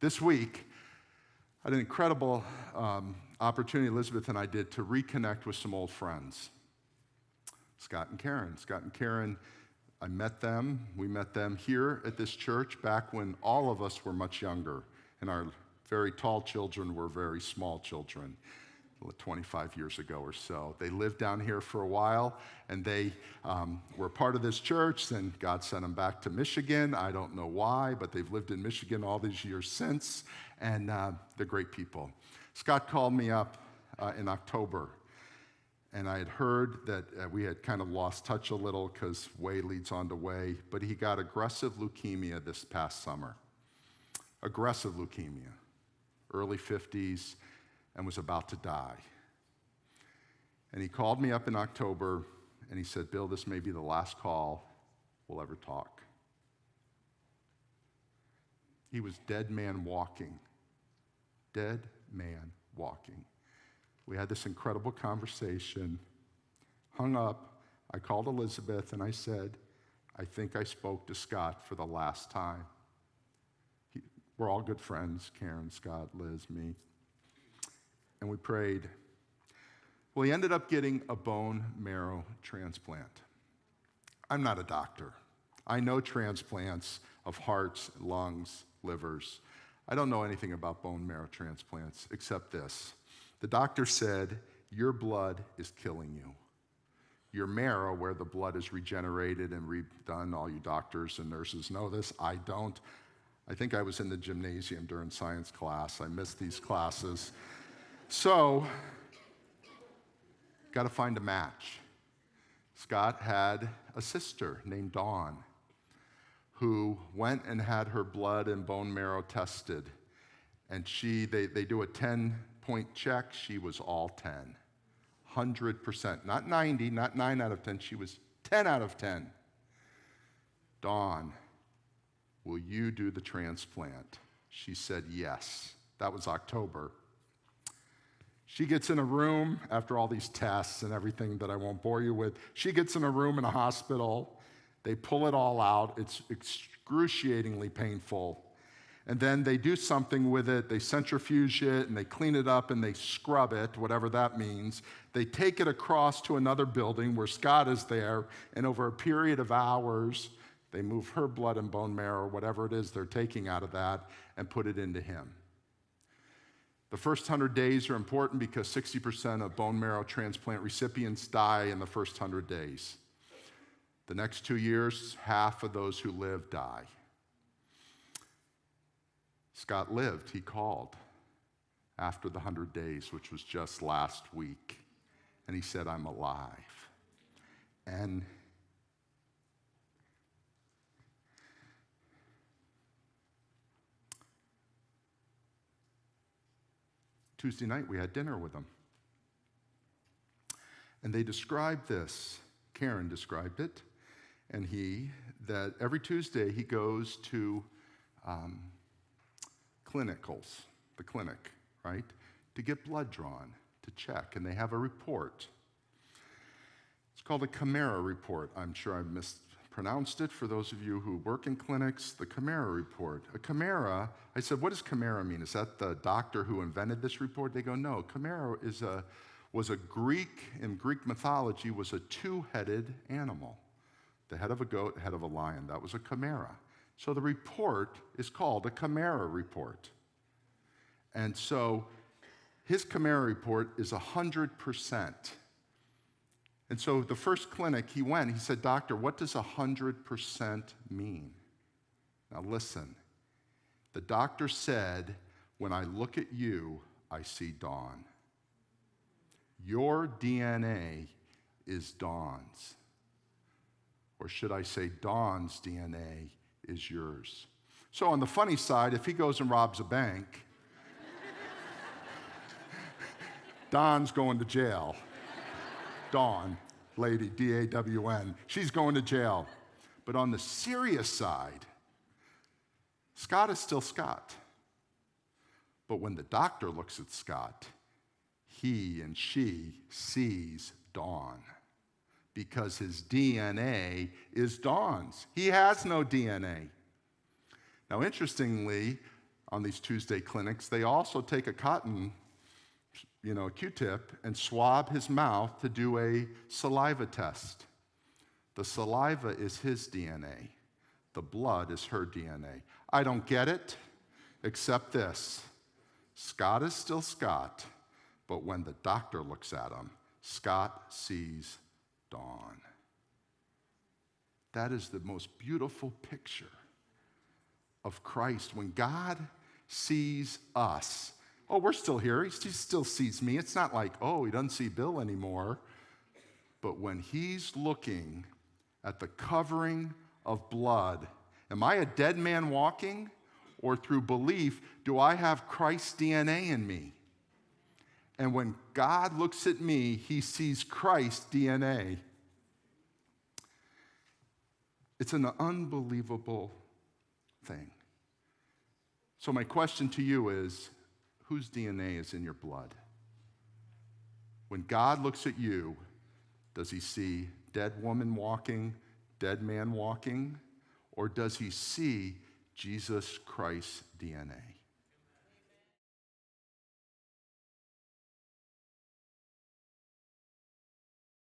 This week, I had an incredible opportunity, Elizabeth and I did, to reconnect with some old friends. Scott and Karen. Scott and Karen, I met them. We met them here at this church back when all of us were much younger, and our very tall children were very small children, 25 years ago or so. They lived down here for a while, and they were part of this church, and God sent them back to Michigan. I don't know why, but they've lived in Michigan all these years since, and they're great people. Scott called me up in October, and I had heard that we had kind of lost touch a little because way leads on to way, but he got aggressive leukemia this past summer. Aggressive leukemia, early 50s, and was about to die. And he called me up in October, and he said, Bill, this may be the last call we'll ever talk. He was dead man walking. Dead man walking. We had this incredible conversation, hung up. I called Elizabeth, and I said, I think I spoke to Scott for the last time. We're all good friends, Karen, Scott, Liz, me. And we prayed. Well, he ended up getting a bone marrow transplant. I'm not a doctor. I know transplants of hearts, lungs, livers. I don't know anything about bone marrow transplants except this. The doctor said, your blood is killing you. Your marrow, where the blood is regenerated and redone, all you doctors and nurses know this, I don't. I think I was in the gymnasium during science class. I missed these classes. So, got to find a match. Scott had a sister named Dawn who went and had her blood and bone marrow tested. And they do a 10-point check. She was all 10. 100%. Not 90, not 9 out of 10. She was 10 out of 10. Dawn, will you do the transplant? She said yes. That was October. She gets in a room after all these tests and everything that I won't bore you with. She gets in a room in a hospital. They pull it all out. It's excruciatingly painful. And then they do something with it. They centrifuge it, and they clean it up, and they scrub it, whatever that means. They take it across to another building where Scott is there, and over a period of hours, they move her blood and bone marrow, whatever it is they're taking out of that, and put it into him. The first 100 days are important because 60% of bone marrow transplant recipients die in the first 100 days. The next 2 years, half of those who live die. Scott lived. He called after the 100 days, which was just last week, and he said, I'm alive. And Tuesday night, we had dinner with them. And they described this. Karen described it. And that every Tuesday he goes to the clinic, right, to get blood drawn, to check. And they have a report. It's called a Camara report. I'm sure I mispronounced it for those of you who work in clinics. The Camara report. A Camara, I said, what does Camara mean? Is that the doctor who invented this report? They go, no, Camara was a Greek, in Greek mythology, was a two-headed animal. The head of a goat, head of a lion. That was a Camara. So the report is called a Camara report. And so his Camara report is 100%. And so the first clinic he went, he said, doctor, what does 100% mean? Now listen, the doctor said, when I look at you, I see Dawn. Your DNA is Dawn's. Or should I say Dawn's DNA is yours. So on the funny side, if he goes and robs a bank, Dawn's going to jail. Dawn, lady, D-A-W-N, she's going to jail. But on the serious side, Scott is still Scott. But when the doctor looks at Scott, he and she sees Dawn because his DNA is Dawn's. He has no DNA. Now, interestingly, on these Tuesday clinics, they also take a cotton, a Q-tip, and swab his mouth to do a saliva test. The saliva is his DNA. The blood is her DNA. I don't get it, except this. Scott is still Scott, but when the doctor looks at him, Scott sees Dawn. That is the most beautiful picture of Christ. When God sees us, oh, we're still here. He still sees me. It's not like, oh, he doesn't see Bill anymore. But when he's looking at the covering of blood, am I a dead man walking? Or through belief, do I have Christ's DNA in me? And when God looks at me, he sees Christ's DNA. It's an unbelievable thing. So my question to you is, whose DNA is in your blood? When God looks at you, does he see dead woman walking, dead man walking, or does he see Jesus Christ's DNA?